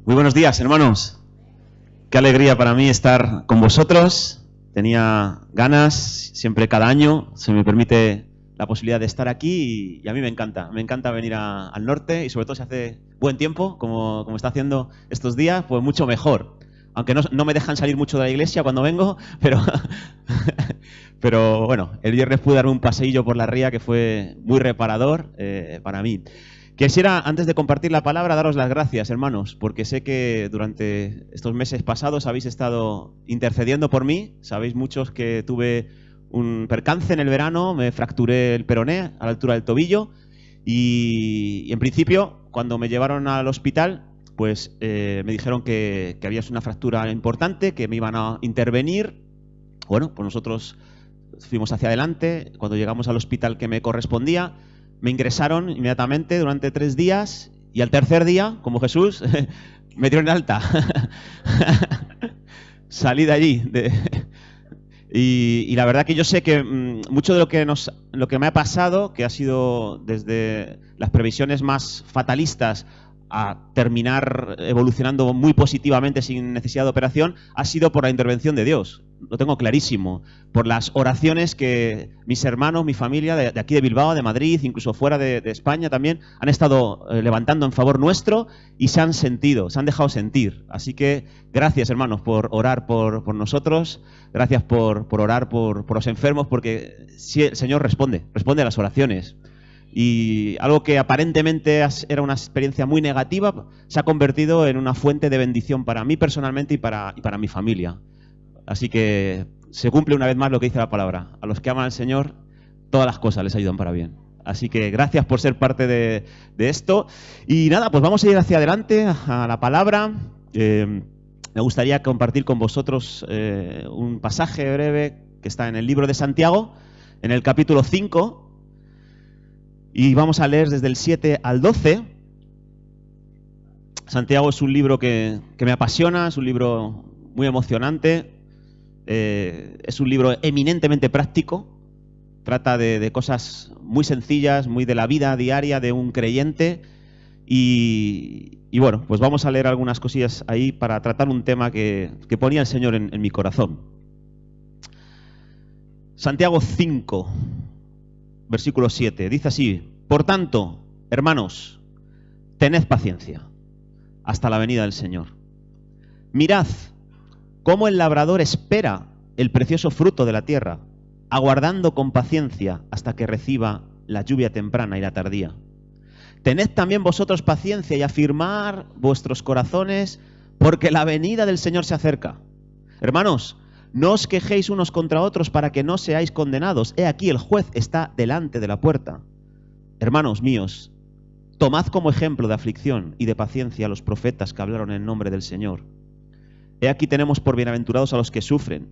Muy buenos días, hermanos. Qué alegría para mí estar con vosotros. Tenía ganas, siempre cada año se me permite la posibilidad de estar aquí y a mí me encanta venir al norte y sobre todo si hace buen tiempo, como está haciendo estos días, pues mucho mejor. Aunque no me dejan salir mucho de la iglesia cuando vengo, pero bueno, el viernes pude darme un paseillo por la ría que fue muy reparador para mí. Quisiera, antes de compartir la palabra, daros las gracias, hermanos, porque sé que durante estos meses pasados habéis estado intercediendo por mí. Sabéis muchos que tuve un percance en el verano, me fracturé el peroné a la altura del tobillo y en principio, cuando me llevaron al hospital, pues me dijeron que había una fractura importante, que me iban a intervenir. Bueno, pues nosotros fuimos hacia adelante. Cuando llegamos al hospital que me correspondía, me ingresaron inmediatamente durante 3 días y al tercer día, como Jesús, me dieron alta. Salí de allí. Y la verdad que yo sé que mucho de lo que me ha pasado, que ha sido desde las previsiones más fatalistas a terminar evolucionando muy positivamente sin necesidad de operación, ha sido por la intervención de Dios. Lo tengo clarísimo. Por las oraciones que mis hermanos, mi familia, de aquí de Bilbao, de Madrid, incluso fuera de España también, han estado levantando en favor nuestro y se han dejado sentir. Así que gracias, hermanos, por orar por nosotros. Gracias por orar por los enfermos, porque sí, el Señor responde a las oraciones. Y algo que aparentemente era una experiencia muy negativa se ha convertido en una fuente de bendición para mí personalmente y para mi familia. Así que se cumple una vez más lo que dice la palabra. A los que aman al Señor, todas las cosas les ayudan para bien. Así que gracias por ser parte de esto. Y nada, pues vamos a ir hacia adelante a la palabra. Me gustaría compartir con vosotros un pasaje breve que está en el libro de Santiago, en el capítulo 5. Y vamos a leer desde el 7 al 12. Santiago es un libro que me apasiona, es un libro muy emocionante, es un libro eminentemente práctico, trata de cosas muy sencillas, muy de la vida diaria de un creyente. Y bueno, pues vamos a leer algunas cosillas ahí para tratar un tema que ponía el Señor en mi corazón. Santiago 5. Versículo 7, dice así: por tanto, hermanos, tened paciencia hasta la venida del Señor. Mirad cómo el labrador espera el precioso fruto de la tierra, aguardando con paciencia hasta que reciba la lluvia temprana y la tardía. Tened también vosotros paciencia y afirmar vuestros corazones, porque la venida del Señor se acerca. Hermanos, no os quejéis unos contra otros para que no seáis condenados. He aquí el juez está delante de la puerta. Hermanos míos, tomad como ejemplo de aflicción y de paciencia a los profetas que hablaron en nombre del Señor. He aquí tenemos por bienaventurados a los que sufren.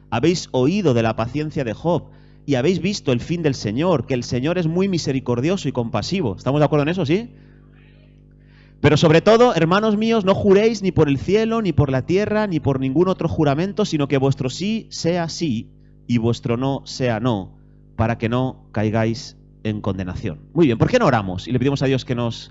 Habéis oído de la paciencia de Job y habéis visto el fin del Señor, que el Señor es muy misericordioso y compasivo. ¿Estamos de acuerdo en eso, sí? Pero sobre todo, hermanos míos, no juréis ni por el cielo, ni por la tierra, ni por ningún otro juramento, sino que vuestro sí sea sí y vuestro no sea no, para que no caigáis en condenación. Muy bien, ¿por qué no oramos? Y le pedimos a Dios que nos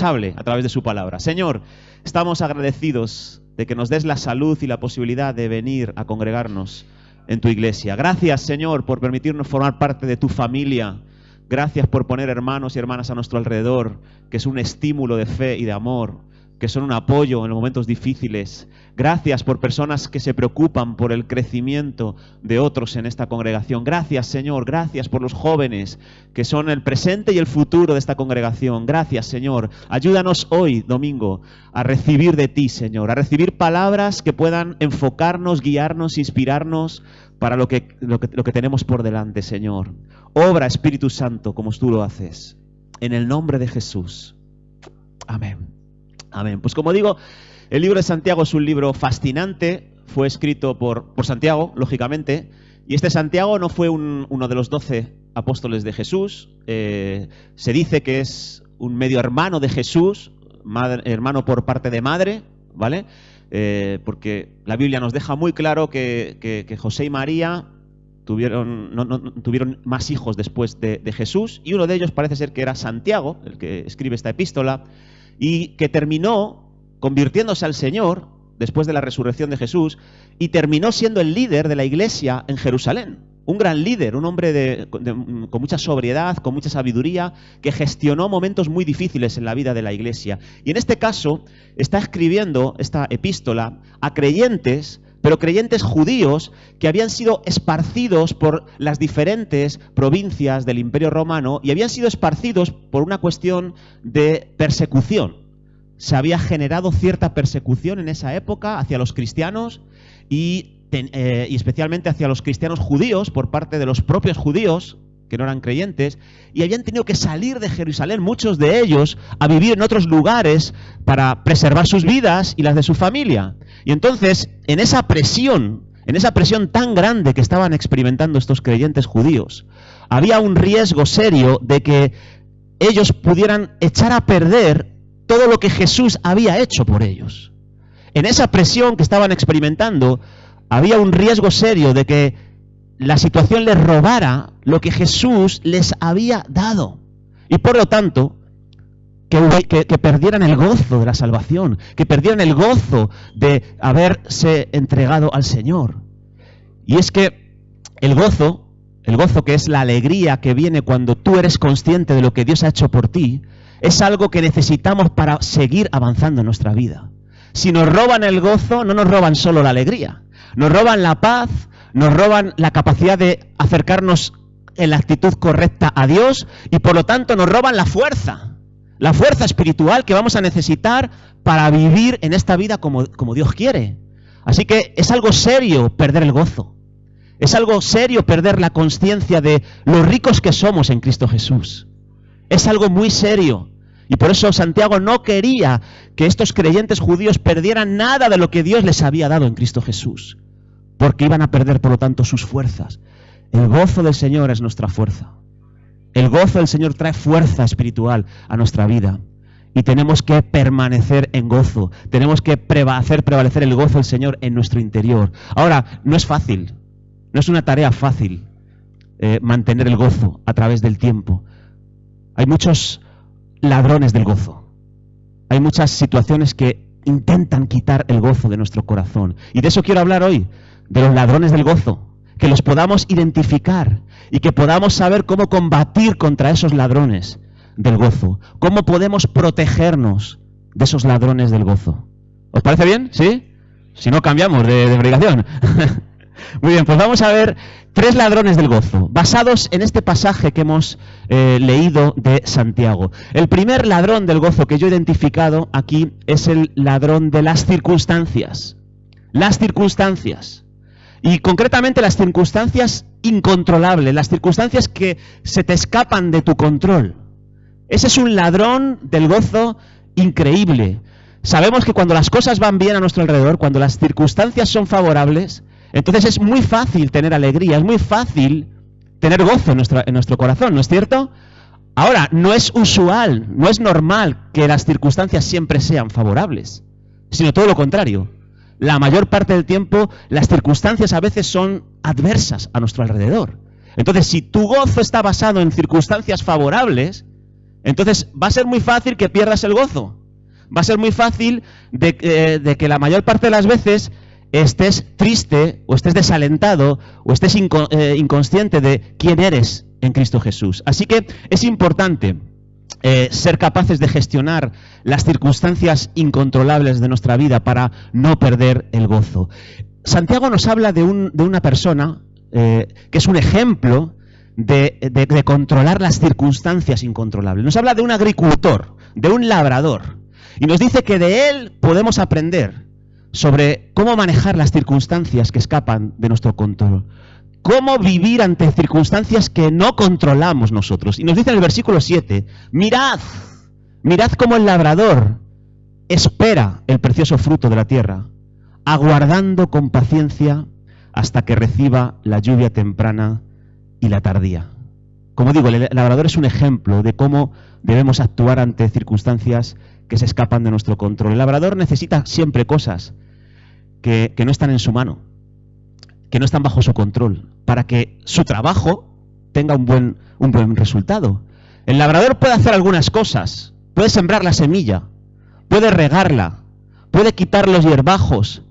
hable a través de su palabra. Señor, estamos agradecidos de que nos des la salud y la posibilidad de venir a congregarnos en tu iglesia. Gracias, Señor, por permitirnos formar parte de tu familia. Gracias por poner hermanos y hermanas a nuestro alrededor, que es un estímulo de fe y de amor, que son un apoyo en los momentos difíciles. Gracias por personas que se preocupan por el crecimiento de otros en esta congregación. Gracias, Señor, gracias por los jóvenes, que son el presente y el futuro de esta congregación. Gracias, Señor. Ayúdanos hoy, domingo, a recibir de ti, Señor, a recibir palabras que puedan enfocarnos, guiarnos, inspirarnos para lo que tenemos por delante, Señor. Obra, Espíritu Santo, como tú lo haces. En el nombre de Jesús. Amén. Amén. Pues como digo, el libro de Santiago es un libro fascinante. Fue escrito por Santiago, lógicamente. Y este Santiago no fue uno de los 12 apóstoles de Jesús. Se dice que es un medio hermano de Jesús, hermano por parte de madre, ¿vale? Porque la Biblia nos deja muy claro que José y María no tuvieron más hijos después de Jesús, y uno de ellos parece ser que era Santiago, el que escribe esta epístola, y que terminó convirtiéndose al Señor después de la resurrección de Jesús y terminó siendo el líder de la iglesia en Jerusalén. Un gran líder, un hombre con mucha sobriedad, con mucha sabiduría, que gestionó momentos muy difíciles en la vida de la iglesia. Y en este caso está escribiendo esta epístola a creyentes, pero creyentes judíos que habían sido esparcidos por las diferentes provincias del Imperio Romano y habían sido esparcidos por una cuestión de persecución. Se había generado cierta persecución en esa época hacia los cristianos y especialmente hacia los cristianos judíos por parte de los propios judíos que no eran creyentes, y habían tenido que salir de Jerusalén, muchos de ellos, a vivir en otros lugares para preservar sus vidas y las de su familia. Y entonces, en esa presión tan grande que estaban experimentando estos creyentes judíos, había un riesgo serio de que ellos pudieran echar a perder todo lo que Jesús había hecho por ellos. En esa presión que estaban experimentando, había un riesgo serio de que la situación les robara lo que Jesús les había dado. Y por lo tanto, que perdieran el gozo de la salvación, que perdieran el gozo de haberse entregado al Señor. Y es que el gozo que es la alegría que viene cuando tú eres consciente de lo que Dios ha hecho por ti, es algo que necesitamos para seguir avanzando en nuestra vida. Si nos roban el gozo, no nos roban solo la alegría, nos roban la paz, nos roban la capacidad de acercarnos en la actitud correcta a Dios y por lo tanto nos roban la fuerza espiritual que vamos a necesitar para vivir en esta vida como Dios quiere. Así que es algo serio perder el gozo, es algo serio perder la conciencia de lo ricos que somos en Cristo Jesús. Es algo muy serio. Y por eso Santiago no quería que estos creyentes judíos perdieran nada de lo que Dios les había dado en Cristo Jesús, porque iban a perder, por lo tanto, sus fuerzas. El gozo del Señor es nuestra fuerza. El gozo del Señor trae fuerza espiritual a nuestra vida. Y tenemos que permanecer en gozo. Tenemos que hacer prevalecer el gozo del Señor en nuestro interior. Ahora, no es fácil. No es una tarea fácil mantener el gozo a través del tiempo. Hay muchos ladrones del gozo. Hay muchas situaciones que intentan quitar el gozo de nuestro corazón. Y de eso quiero hablar hoy, de los ladrones del gozo. Que los podamos identificar y que podamos saber cómo combatir contra esos ladrones del gozo. Cómo podemos protegernos de esos ladrones del gozo. ¿Os parece bien? ¿Sí? Si no, cambiamos de predicación. Muy bien, pues vamos a ver 3 ladrones del gozo, basados en este pasaje que hemos leído de Santiago. El primer ladrón del gozo que yo he identificado aquí es el ladrón de las circunstancias. Las circunstancias. Y concretamente las circunstancias incontrolables, las circunstancias que se te escapan de tu control. Ese es un ladrón del gozo increíble. Sabemos que cuando las cosas van bien a nuestro alrededor, cuando las circunstancias son favorables, entonces es muy fácil tener alegría, es muy fácil tener gozo en nuestro corazón, ¿no es cierto? Ahora, no es usual, no es normal que las circunstancias siempre sean favorables, sino todo lo contrario. La mayor parte del tiempo las circunstancias a veces son adversas a nuestro alrededor. Entonces, si tu gozo está basado en circunstancias favorables, entonces va a ser muy fácil que pierdas el gozo. Va a ser muy fácil de que la mayor parte de las veces estés triste o estés desalentado o estés inconsciente de quién eres en Cristo Jesús. Así que es importante ser capaces de gestionar las circunstancias incontrolables de nuestra vida para no perder el gozo. Santiago nos habla de una persona que es un ejemplo de controlar las circunstancias incontrolables. Nos habla de un agricultor, de un labrador, y nos dice que de él podemos aprender sobre cómo manejar las circunstancias que escapan de nuestro control. Cómo vivir ante circunstancias que no controlamos nosotros. Y nos dice en el versículo 7, mirad cómo el labrador espera el precioso fruto de la tierra, aguardando con paciencia hasta que reciba la lluvia temprana y la tardía. Como digo, el labrador es un ejemplo de cómo debemos actuar ante circunstancias que se escapan de nuestro control. El labrador necesita siempre cosas que no están en su mano, que no están bajo su control, para que su trabajo tenga un buen resultado. El labrador puede hacer algunas cosas, puede sembrar la semilla, puede regarla, puede quitar los hierbajos,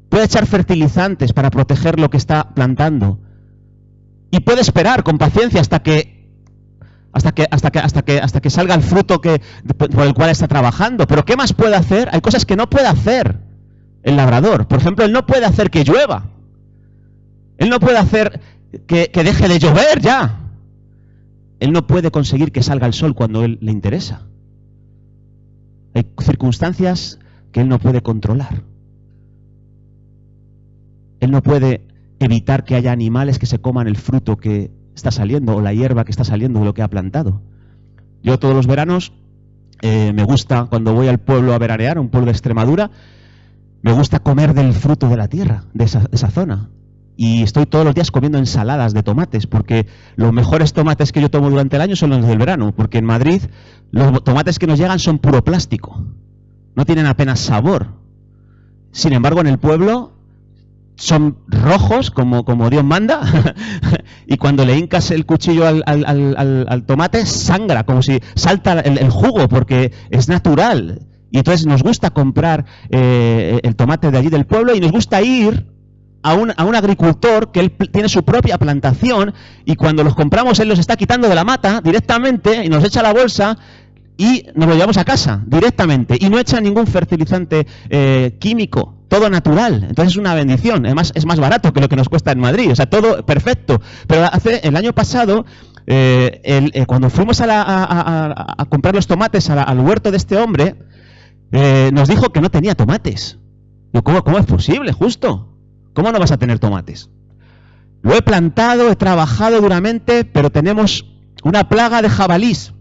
puede echar fertilizantes para proteger lo que está plantando y puede esperar con paciencia hasta que salga el fruto por el cual está trabajando. Pero ¿qué más puede hacer? Hay cosas que no puede hacer el labrador. Por ejemplo, él no puede hacer que llueva. Él no puede hacer que deje de llover ya. Él no puede conseguir que salga el sol cuando él le interesa. Hay circunstancias que él no puede controlar. Él no puede evitar que haya animales que se coman el fruto que está saliendo o la hierba que está saliendo de lo que ha plantado. Yo todos los veranos me gusta, cuando voy al pueblo a veranear, a un pueblo de Extremadura, me gusta comer del fruto de la tierra, de esa zona. Y estoy todos los días comiendo ensaladas de tomates, porque los mejores tomates que yo tomo durante el año son los del verano, porque en Madrid los tomates que nos llegan son puro plástico, no tienen apenas sabor. Sin embargo, en el pueblo son rojos, como Dios manda, y cuando le hincas el cuchillo al tomate, sangra, como si salta el jugo, porque es natural. Y entonces nos gusta comprar el tomate de allí del pueblo, y nos gusta ir a un agricultor que él tiene su propia plantación, y cuando los compramos él los está quitando de la mata directamente y nos echa la bolsa y nos lo llevamos a casa directamente, y no echa ningún fertilizante químico, todo natural. Entonces es una bendición. Además es más barato que lo que nos cuesta en Madrid, o sea, todo perfecto. Pero el año pasado, cuando fuimos a comprar los tomates al huerto de este hombre, nos dijo que no tenía tomates. Yo, ¿cómo es posible, justo? ¿Cómo no vas a tener tomates? Lo he plantado, he trabajado duramente, pero tenemos una plaga de jabalís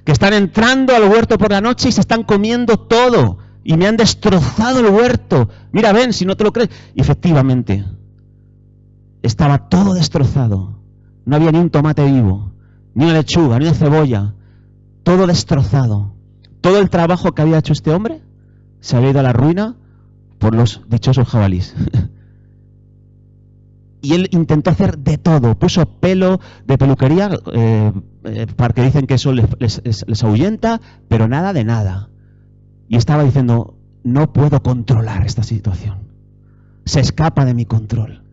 que están entrando al huerto por la noche y se están comiendo todo. Y me han destrozado el huerto. Mira, ven, si no te lo crees. Y efectivamente, estaba todo destrozado. No había ni un tomate vivo, ni una lechuga, ni una cebolla. Todo destrozado. Todo el trabajo que había hecho este hombre se había ido a la ruina por los dichosos jabalís. Y él intentó hacer de todo. Puso pelo de peluquería, porque dicen que eso les ahuyenta, pero nada de nada. Y estaba diciendo, no puedo controlar esta situación. Se escapa de mi control.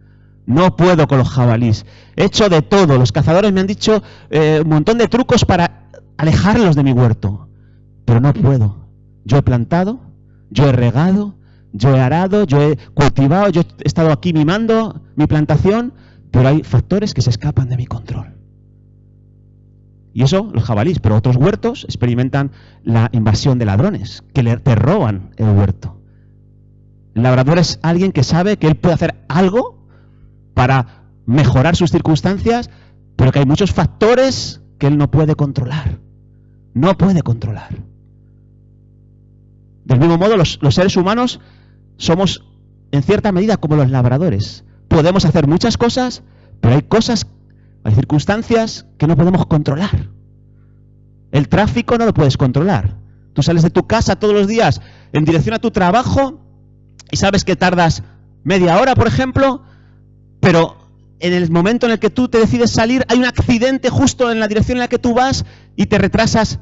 No puedo con los jabalís. He hecho de todo. Los cazadores me han dicho un montón de trucos para alejarlos de mi huerto. Pero no puedo. Yo he plantado, yo he regado, yo he arado, yo he cultivado, yo he estado aquí mimando mi plantación, pero hay factores que se escapan de mi control. Y eso, los jabalíes, pero otros huertos experimentan la invasión de ladrones, que te roban el huerto. El labrador es alguien que sabe que él puede hacer algo para mejorar sus circunstancias, pero que hay muchos factores que él no puede controlar. No puede controlar. Del mismo modo, los seres humanos somos, en cierta medida, como los labradores. Podemos hacer muchas cosas, pero hay circunstancias que no podemos controlar. El tráfico no lo puedes controlar. Tú sales de tu casa todos los días en dirección a tu trabajo y sabes que tardas media hora, por ejemplo, pero en el momento en el que tú te decides salir hay un accidente justo en la dirección en la que tú vas y te retrasas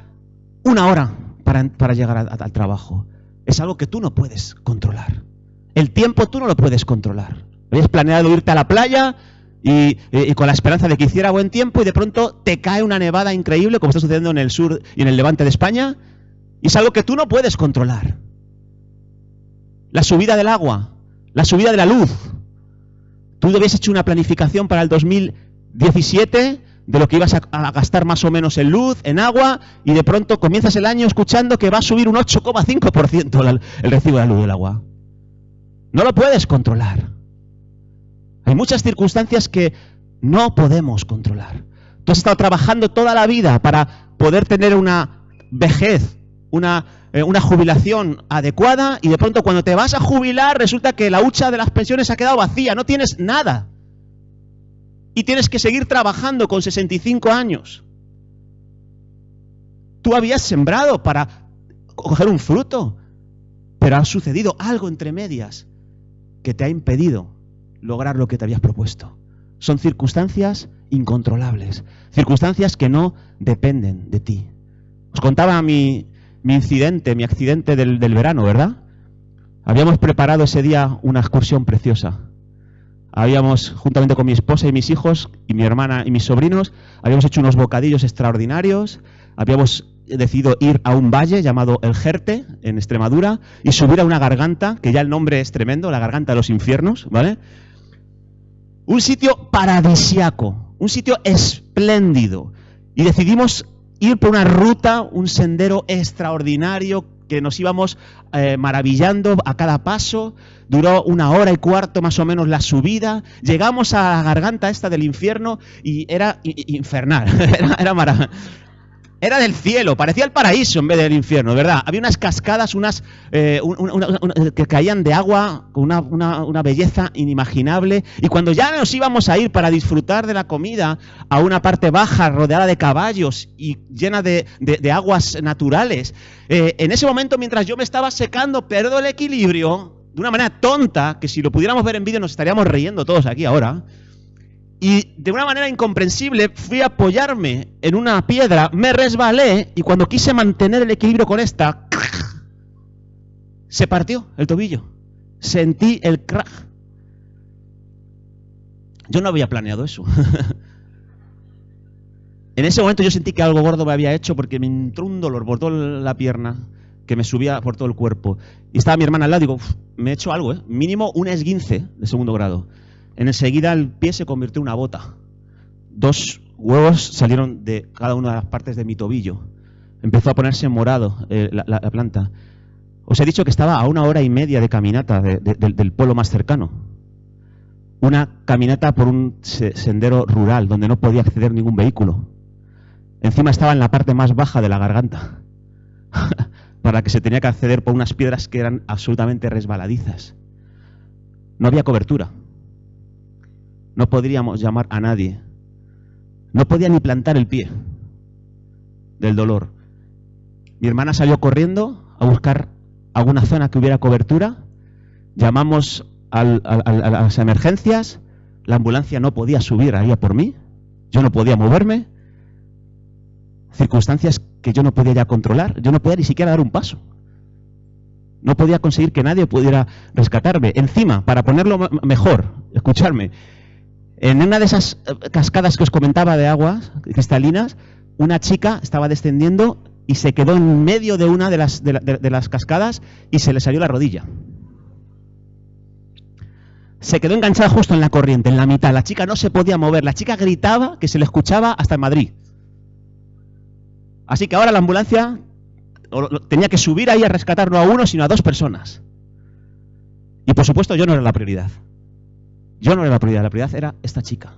una hora para llegar al trabajo. Es algo que tú no puedes controlar. El tiempo tú no lo puedes controlar. Habías planeado irte a la playa y con la esperanza de que hiciera buen tiempo y de pronto te cae una nevada increíble, como está sucediendo en el sur y en el levante de España, y es algo que tú no puedes controlar. La subida del agua, la subida de la luz. Tú habías hecho una planificación para el 2017 de lo que ibas a gastar más o menos en luz, en agua, y de pronto comienzas el año escuchando que va a subir un 8,5% el recibo de la luz del agua. No lo puedes controlar. Hay muchas circunstancias que no podemos controlar. Tú has estado trabajando toda la vida para poder tener una vejez, una jubilación adecuada, y de pronto cuando te vas a jubilar resulta que la hucha de las pensiones ha quedado vacía, no tienes nada. Y tienes que seguir trabajando con 65 años. Tú habías sembrado para coger un fruto, pero ha sucedido algo entre medias que te ha impedido lograr lo que te habías propuesto. Son circunstancias incontrolables, circunstancias que no dependen de ti. Os contaba mi mi accidente del verano, ¿verdad? Habíamos preparado ese día una excursión preciosa. Habíamos, juntamente con mi esposa y mis hijos, y mi hermana y mis sobrinos, habíamos hecho unos bocadillos extraordinarios, habíamos decidido ir a un valle llamado El Jerte, en Extremadura, y subir a una garganta, que ya el nombre es tremendo, la garganta de los infiernos, ¿vale? Un sitio paradisiaco, un sitio espléndido. Y decidimos ir por una ruta, un sendero extraordinario, que nos íbamos maravillando a cada paso. Duró 1 hora y cuarto más o menos la subida. Llegamos a la garganta esta del infierno y era infernal. Era del cielo, parecía el paraíso en vez del infierno, ¿verdad? Había unas cascadas, que caían de agua con una belleza inimaginable. Y cuando ya nos íbamos a ir para disfrutar de la comida a una parte baja rodeada de caballos y llena de aguas naturales, en ese momento, mientras yo me estaba secando, pierdo el equilibrio de una manera tonta, que si lo pudiéramos ver en vídeo nos estaríamos riendo todos aquí ahora. Y de una manera incomprensible fui a apoyarme en una piedra, me resbalé y cuando quise mantener el equilibrio con esta, se partió el tobillo. Sentí el crack. Yo no había planeado eso. En ese momento yo sentí que algo gordo me había hecho porque me entró un dolor por toda la pierna que me subía por todo el cuerpo. Y estaba mi hermana al lado y digo, me he hecho algo, mínimo un esguince de 2º grado. Enseguida el pie se convirtió en una bota. 2 huevos salieron de cada una de las partes de mi tobillo. Empezó a ponerse morado la planta. Os he dicho que estaba a 1 hora y media de caminata del pueblo más cercano. Una caminata por un sendero rural donde no podía acceder ningún vehículo. Encima estaba en la parte más baja de la garganta, para la que se tenía que acceder por unas piedras que eran absolutamente resbaladizas. No había cobertura. No podríamos llamar a nadie. No podía ni plantar el pie del dolor. Mi hermana salió corriendo a buscar alguna zona que hubiera cobertura. Llamamos a las emergencias. La ambulancia no podía subir ahí a por mí. Yo no podía moverme. Circunstancias que yo no podía ya controlar. Yo no podía ni siquiera dar un paso. No podía conseguir que nadie pudiera rescatarme. Encima, para ponerlo mejor, escucharme, en una de esas cascadas que os comentaba de aguas cristalinas, una chica estaba descendiendo y se quedó en medio de una de las cascadas y se le salió la rodilla. Se quedó enganchada justo en la corriente, en la mitad. La chica no se podía mover. La chica gritaba que se le escuchaba hasta en Madrid. Así que ahora la ambulancia tenía que subir ahí a rescatar no a 1, sino a 2 personas. Y por supuesto yo no era la prioridad. Yo no era la prioridad era esta chica.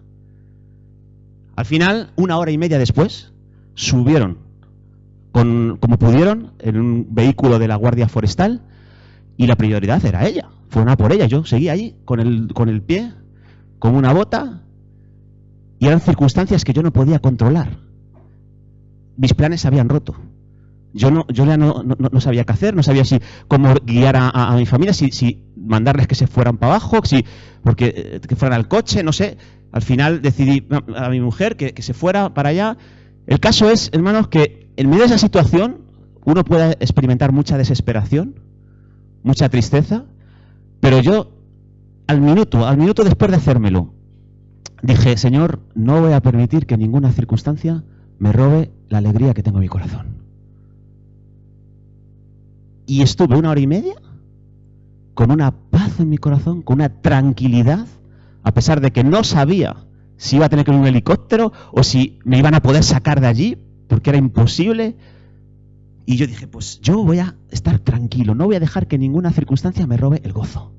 Al final, 1 hora y media después, subieron como pudieron en un vehículo de la Guardia Forestal y la prioridad era ella. Fueron a por ella. Yo seguía ahí con el pie, con una bota, y eran circunstancias que yo no podía controlar. Mis planes se habían roto. Yo ya no sabía qué hacer, no sabía cómo guiar a mi familia, si mandarles que se fueran para abajo, que fueran al coche, no sé. Al final decidí a mi mujer que se fuera para allá. El caso es, hermanos, que en medio de esa situación uno puede experimentar mucha desesperación, mucha tristeza, pero yo al minuto después de hacérmelo, dije, Señor, no voy a permitir que ninguna circunstancia me robe la alegría que tengo en mi corazón. Y estuve 1 hora y media con una paz en mi corazón, con una tranquilidad, a pesar de que no sabía si iba a tener que ir en un helicóptero o si me iban a poder sacar de allí, porque era imposible. Y yo dije, pues yo voy a estar tranquilo, no voy a dejar que ninguna circunstancia me robe el gozo.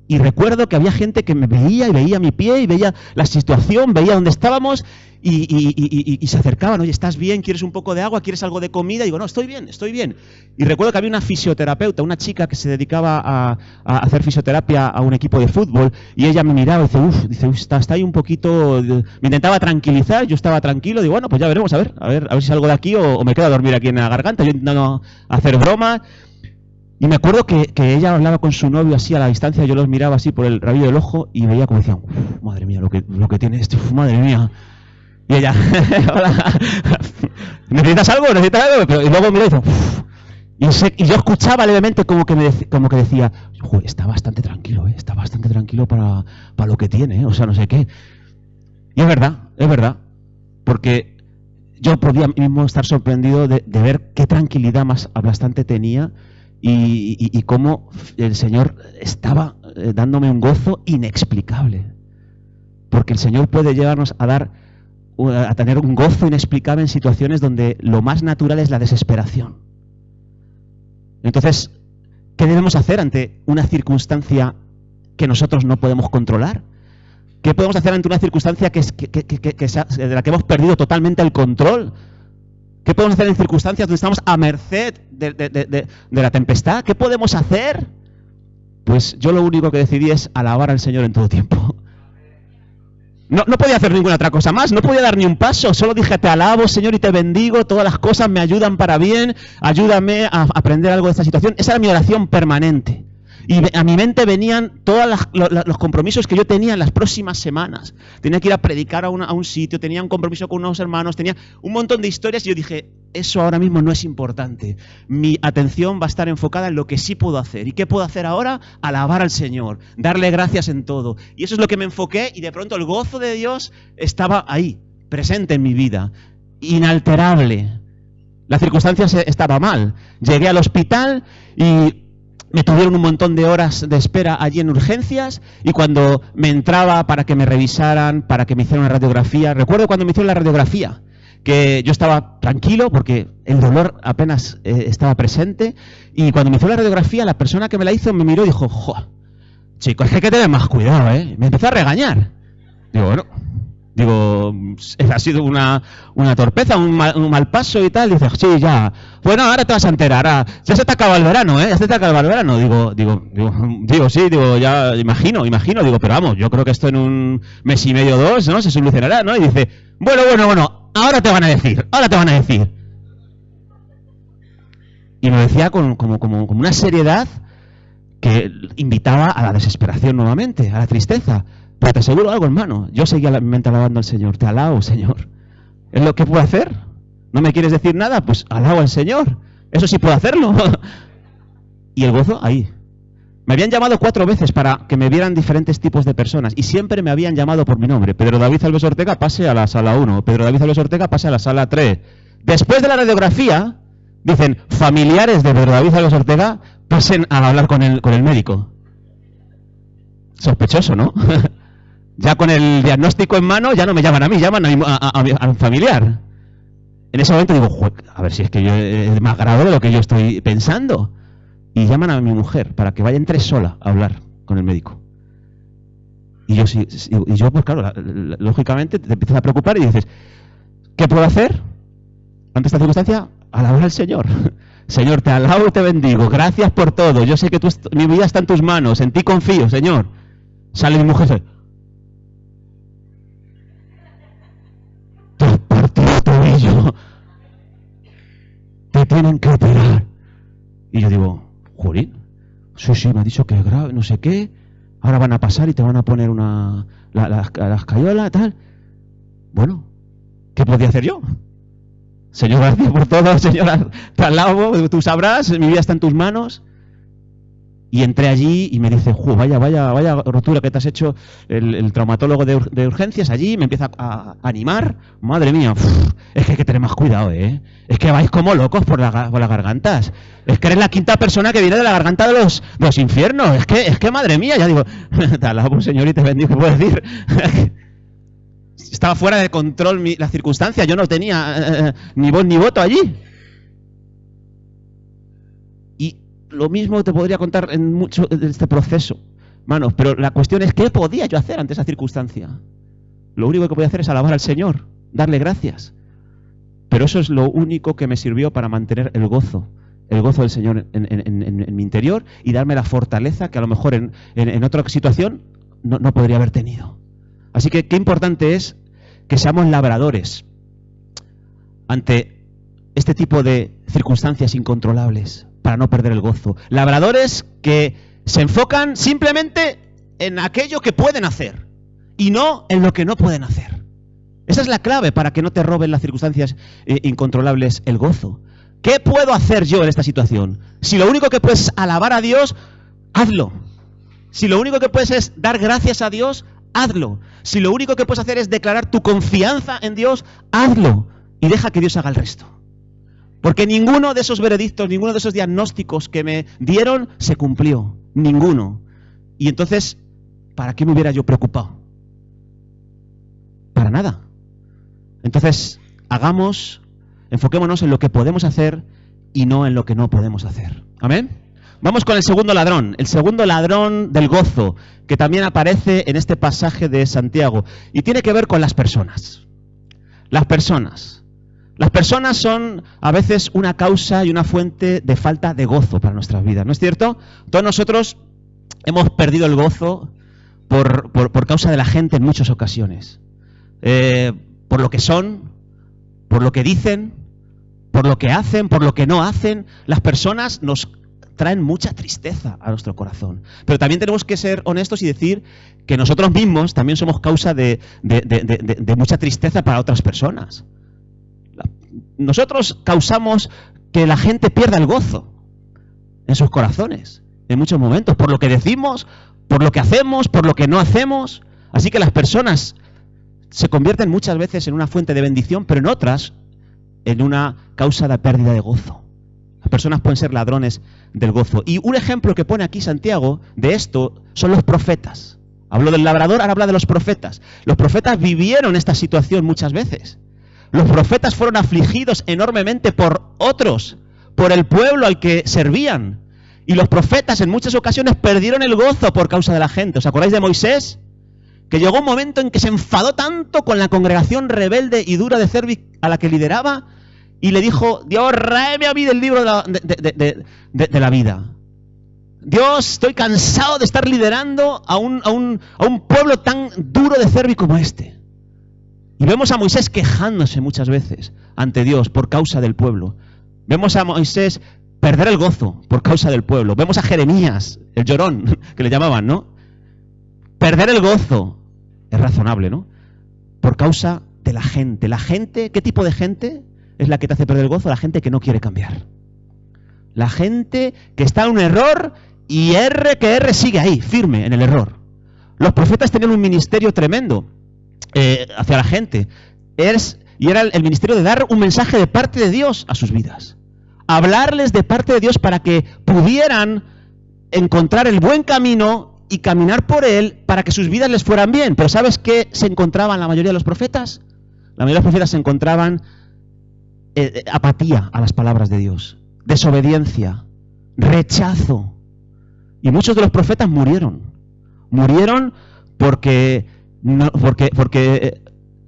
Y recuerdo que había gente que me veía y veía mi pie y veía la situación, veía dónde estábamos y se acercaban. Oye, ¿estás bien? ¿Quieres un poco de agua? ¿Quieres algo de comida? Y digo, no, estoy bien, estoy bien. Y recuerdo que había una fisioterapeuta, una chica que se dedicaba a hacer fisioterapia a un equipo de fútbol, y ella me miraba y dice, está ahí un poquito. Me intentaba tranquilizar, yo estaba tranquilo, digo, bueno, pues ya veremos, a ver si salgo de aquí o me quedo a dormir aquí en la garganta. Yo intentando hacer bromas. Y me acuerdo que ella hablaba con su novio así a la distancia, yo los miraba así por el rabillo del ojo y veía como decían, madre mía, lo que tiene este, madre mía. Y ella, hola, ¿necesitas algo? ¿Necesitas algo? Pero, y luego mira y dice, uff. Y yo escuchaba levemente como que decía, está bastante tranquilo, está bastante tranquilo para lo que tiene, o sea, no sé qué. Y es verdad, porque yo podía mismo estar sorprendido de ver qué tranquilidad más aplastante tenía y cómo el Señor estaba dándome un gozo inexplicable. Porque el Señor puede llevarnos a tener un gozo inexplicable en situaciones donde lo más natural es la desesperación. Entonces, ¿qué debemos hacer ante una circunstancia que nosotros no podemos controlar? ¿Qué podemos hacer ante una circunstancia de la que hemos perdido totalmente el control? ¿Qué podemos hacer en circunstancias donde estamos a merced de la tempestad? ¿Qué podemos hacer? Pues yo lo único que decidí es alabar al Señor en todo tiempo. No podía hacer ninguna otra cosa más, no podía dar ni un paso, solo dije, te alabo, Señor, y te bendigo, todas las cosas me ayudan para bien, ayúdame a aprender algo de esta situación. Esa era mi oración permanente. Y a mi mente venían todos los compromisos que yo tenía en las próximas semanas. Tenía que ir a predicar a un sitio, tenía un compromiso con unos hermanos, tenía un montón de historias y yo dije, eso ahora mismo no es importante. Mi atención va a estar enfocada en lo que sí puedo hacer. ¿Y qué puedo hacer ahora? Alabar al Señor, darle gracias en todo. Y eso es lo que me enfoqué y de pronto el gozo de Dios estaba ahí, presente en mi vida, inalterable. La circunstancia estaba mal. Llegué al hospital y me tuvieron un montón de horas de espera allí en urgencias y cuando me entraba para que me revisaran, para que me hicieran una radiografía, recuerdo cuando me hicieron la radiografía, que yo estaba tranquilo porque el dolor apenas estaba presente y cuando me hizo la radiografía la persona que me la hizo me miró y dijo, jo, chicos, es que hay que tener más cuidado, ¿eh? Me empezó a regañar. Digo, bueno, ha sido una torpeza, un mal paso y tal. Dice, sí, ya. Bueno, ahora te vas a enterar. Ya se te acaba el verano, ¿eh? Ya se te acaba el verano. Sí, ya imagino. Digo, pero vamos, yo creo que esto en un mes y medio, 2, ¿no? Se solucionará, ¿no? Y dice, bueno, ahora te van a decir. Y lo decía como una seriedad que invitaba a la desesperación nuevamente, a la tristeza. Pero te aseguro algo, hermano. Yo seguía la mente alabando al Señor. Te alabo, Señor. ¿Es lo que puedo hacer? ¿No me quieres decir nada? Pues alabo al Señor. Eso sí puedo hacerlo. Y el gozo, ahí. Me habían llamado 4 veces para que me vieran diferentes tipos de personas. Y siempre me habían llamado por mi nombre. Pedro David Alves Ortega, pase a la sala 1. Pedro David Alves Ortega, pase a la sala 3. Después de la radiografía, dicen, familiares de Pedro David Alves Ortega, pasen a hablar con el médico. Sospechoso, ¿no? Ya con el diagnóstico en mano, ya no me llaman a mí, llaman a un familiar. En ese momento digo, a ver si es que yo es más grave de lo que yo estoy pensando. Y llaman a mi mujer para que vaya entre sola a hablar con el médico. Y yo pues claro, lógicamente te empiezas a preocupar y dices, ¿qué puedo hacer ante esta circunstancia? Alabar al Señor. Señor, te alabo y te bendigo. Gracias por todo. Yo sé que mi vida está en tus manos. En ti confío, Señor. Sale mi mujer. Te has partido el tobillo. Te tienen que operar. Y yo digo, Jurín, sí, me ha dicho que es grave, no sé qué. Ahora van a pasar y te van a poner la escayola, tal. Bueno, ¿qué podía hacer yo? Señor, gracias por todo, Señor, te alabo, tú sabrás, mi vida está en tus manos. Y entré allí y me dice, vaya rotura que te has hecho el traumatólogo de urgencias allí, me empieza a animar. Madre mía, es que hay que tener más cuidado, ¿eh? Es que vais como locos por las gargantas. Es que eres la 5ª persona que viene de la garganta de los infiernos. Es que madre mía, ya digo, te alabo, Señor, y te bendigo, ¿qué puedo decir? Estaba fuera de control la circunstancia, yo no tenía ni voz ni voto allí. Y lo mismo te podría contar en mucho de este proceso, hermanos, pero la cuestión es, ¿qué podía yo hacer ante esa circunstancia? Lo único que podía hacer es alabar al Señor, darle gracias. Pero eso es lo único que me sirvió para mantener el gozo del Señor en mi interior y darme la fortaleza que a lo mejor en otra situación no podría haber tenido. Así que qué importante es que seamos labradores ante este tipo de circunstancias incontrolables para no perder el gozo. Labradores que se enfocan simplemente en aquello que pueden hacer y no en lo que no pueden hacer. Esa es la clave para que no te roben las circunstancias incontrolables el gozo. ¿Qué puedo hacer yo en esta situación? Si lo único que puedes es alabar a Dios, hazlo. Si lo único que puedes es dar gracias a Dios, hazlo. Si lo único que puedes hacer es declarar tu confianza en Dios, hazlo. Y deja que Dios haga el resto. Porque ninguno de esos veredictos, ninguno de esos diagnósticos que me dieron se cumplió. Ninguno. Y entonces, ¿para qué me hubiera yo preocupado? Para nada. Entonces, enfoquémonos en lo que podemos hacer y no en lo que no podemos hacer. ¿Amén? Vamos con el segundo ladrón del gozo, que también aparece en este pasaje de Santiago, y tiene que ver con las personas. Las personas. Las personas son a veces una causa y una fuente de falta de gozo para nuestras vidas, ¿no es cierto? Todos nosotros hemos perdido el gozo por causa de la gente en muchas ocasiones. Por lo que son, por lo que dicen, por lo que hacen, por lo que no hacen. Las personas nos traen mucha tristeza a nuestro corazón. Pero también tenemos que ser honestos y decir que nosotros mismos también somos causa de mucha tristeza para otras personas. Nosotros causamos que la gente pierda el gozo en sus corazones, en muchos momentos, por lo que decimos, por lo que hacemos, por lo que no hacemos. Así que las personas se convierten muchas veces en una fuente de bendición, pero en otras en una causa de pérdida de gozo. Las personas pueden ser ladrones del gozo. Y un ejemplo que pone aquí Santiago de esto son los profetas. Habló del labrador, ahora habla de los profetas. Los profetas vivieron esta situación muchas veces. Los profetas fueron afligidos enormemente por otros, por el pueblo al que servían. Y los profetas en muchas ocasiones perdieron el gozo por causa de la gente. ¿Os acordáis de Moisés? Que llegó un momento en que se enfadó tanto con la congregación rebelde y dura de Cervic a la que lideraba, y le dijo: Dios, ráeme a mí del libro de la vida. Dios, estoy cansado de estar liderando a un pueblo tan duro de Cervic como este. Y vemos a Moisés quejándose muchas veces ante Dios por causa del pueblo. Vemos a Moisés perder el gozo por causa del pueblo. Vemos a Jeremías, el llorón, que le llamaban, ¿no? Perder el gozo, es razonable, ¿no? Por causa de la gente. La gente, ¿qué tipo de gente es la que te hace perder el gozo? La gente que no quiere cambiar. La gente que está en un error y que sigue ahí, firme en el error. Los profetas tenían un ministerio tremendo hacia la gente. Y era el ministerio de dar un mensaje de parte de Dios a sus vidas. Hablarles de parte de Dios para que pudieran encontrar el buen camino y caminar por él para que sus vidas les fueran bien. Pero ¿sabes qué se encontraban la mayoría de los profetas? La mayoría de los profetas se encontraban apatía a las palabras de Dios, desobediencia, rechazo. Y muchos de los profetas murieron. Murieron porque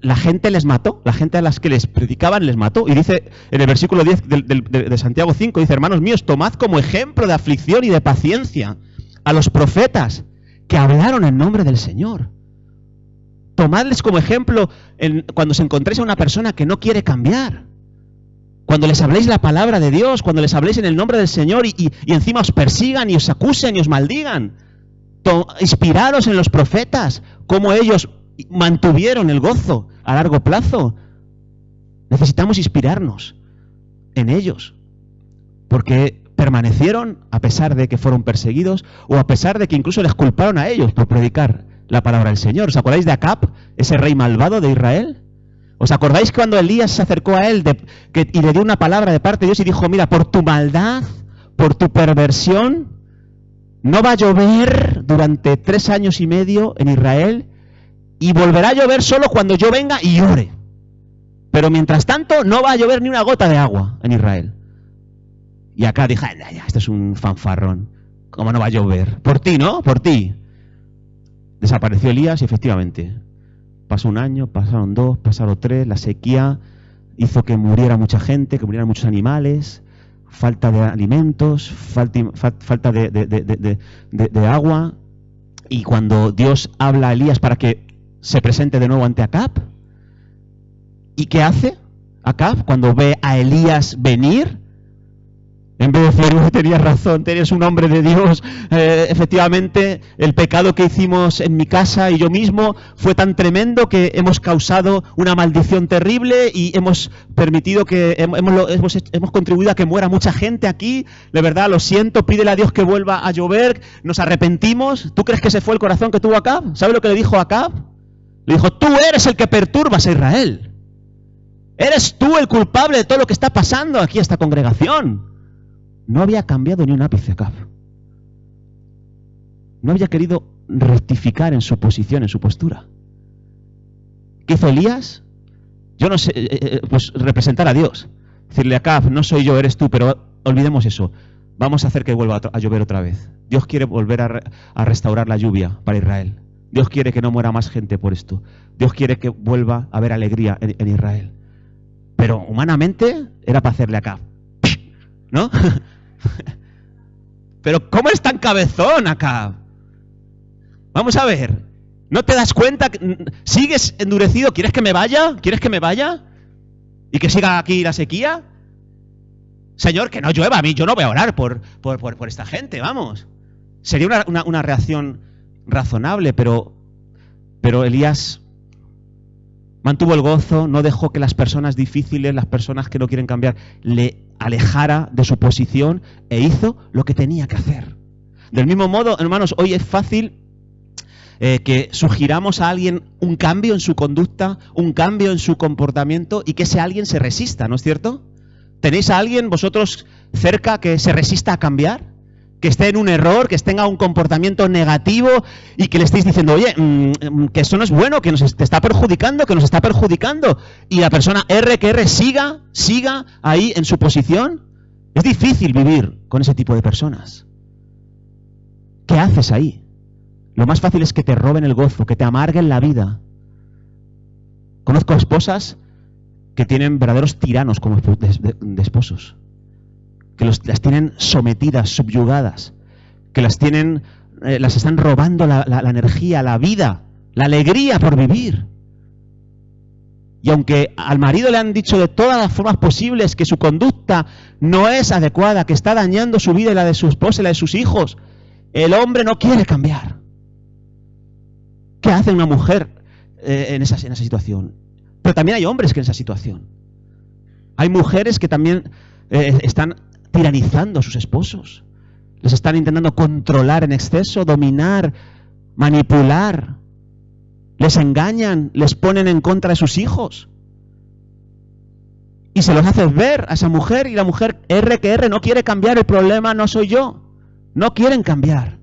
la gente les mató, la gente a las que les predicaban les mató. Y dice en el versículo 10 de Santiago 5, dice: hermanos míos, tomad como ejemplo de aflicción y de paciencia a los profetas que hablaron en nombre del Señor. Tomadles como ejemplo cuando os encontréis a una persona que no quiere cambiar. Cuando les habléis la palabra de Dios, cuando les habléis en el nombre del Señor y encima os persigan y os acusen y os maldigan. Inspiraros en los profetas, cómo ellos mantuvieron el gozo a largo plazo. Necesitamos inspirarnos en ellos, porque permanecieron a pesar de que fueron perseguidos o a pesar de que incluso les culparon a ellos por predicar la palabra del Señor. ¿Os acordáis de Acab, ese rey malvado de Israel? ¿Os acordáis cuando Elías se acercó a él y le dio una palabra de parte de Dios y dijo: mira, por tu maldad, por tu perversión, no va a llover durante 3 años y medio en Israel, y volverá a llover solo cuando yo venga y ore. Pero mientras tanto no va a llover ni una gota de agua en Israel. Y acá dije: ya, esto es un fanfarrón. ¿Cómo no va a llover? Por ti, ¿no? Por ti. Desapareció Elías y efectivamente pasó 1 año, pasaron 2, pasaron 3, la sequía hizo que muriera mucha gente, que murieran muchos animales, falta de alimentos, falta de agua. Y cuando Dios habla a Elías para que se presente de nuevo ante Acab, ¿y qué hace Acab cuando ve a Elías venir? En vez de decir, tenías razón, eres un hombre de Dios, efectivamente el pecado que hicimos en mi casa y yo mismo fue tan tremendo que hemos causado una maldición terrible y hemos permitido que, hemos contribuido a que muera mucha gente aquí, de verdad, lo siento, pídele a Dios que vuelva a llover, nos arrepentimos. ¿Tú crees que ese fue el corazón que tuvo Acab? ¿Sabes lo que le dijo a Acab? Le dijo, tú eres el que perturbas a Israel. Eres tú el culpable de todo lo que está pasando aquí a esta congregación. No había cambiado ni un ápice Acab. No había querido rectificar en su posición, en su postura. ¿Qué hizo Elías? Yo no sé, pues representar a Dios. Decirle a Acab, no soy yo, eres tú, pero olvidemos eso. Vamos a hacer que vuelva a llover otra vez. Dios quiere volver a restaurar la lluvia para Israel. Dios quiere que no muera más gente por esto. Dios quiere que vuelva a haber alegría en Israel. Pero humanamente era para hacerle a Acab, ¿no? Pero ¿cómo es tan cabezón Acab? Vamos a ver, ¿no te das cuenta? ¿Sigues endurecido? ¿Quieres que me vaya? ¿Quieres que me vaya? ¿Y que siga aquí la sequía? Señor, que no llueva a mí, yo no voy a orar por esta gente, vamos. Sería una reacción razonable, pero Elías mantuvo el gozo, no dejó que las personas difíciles, las personas que no quieren cambiar, le alejara de su posición e hizo lo que tenía que hacer. Del mismo modo, hermanos, hoy es fácil que sugiramos a alguien un cambio en su conducta, un cambio en su comportamiento y que ese alguien se resista, ¿no es cierto? ¿Tenéis a alguien vosotros cerca que se resista a cambiar? Que esté en un error, que tenga un comportamiento negativo y que le estéis diciendo, oye, que eso no es bueno, que te está perjudicando, que nos está perjudicando. Y la persona siga ahí en su posición. Es difícil vivir con ese tipo de personas. ¿Qué haces ahí? Lo más fácil es que te roben el gozo, que te amarguen la vida. Conozco esposas que tienen verdaderos tiranos como de esposos. Que las tienen sometidas, subyugadas, que las están robando la energía, la vida, la alegría por vivir. Y aunque al marido le han dicho de todas las formas posibles que su conducta no es adecuada, que está dañando su vida y la de su esposa y la de sus hijos, el hombre no quiere cambiar. ¿Qué hace una mujer en esa situación? Pero también hay hombres que en esa situación. Hay mujeres que también están tiranizando a sus esposos. Les están intentando controlar en exceso, dominar, manipular. Les engañan, les ponen en contra de sus hijos. Y se los haces ver a esa mujer y la mujer no quiere cambiar. El problema no soy yo. No quieren cambiar.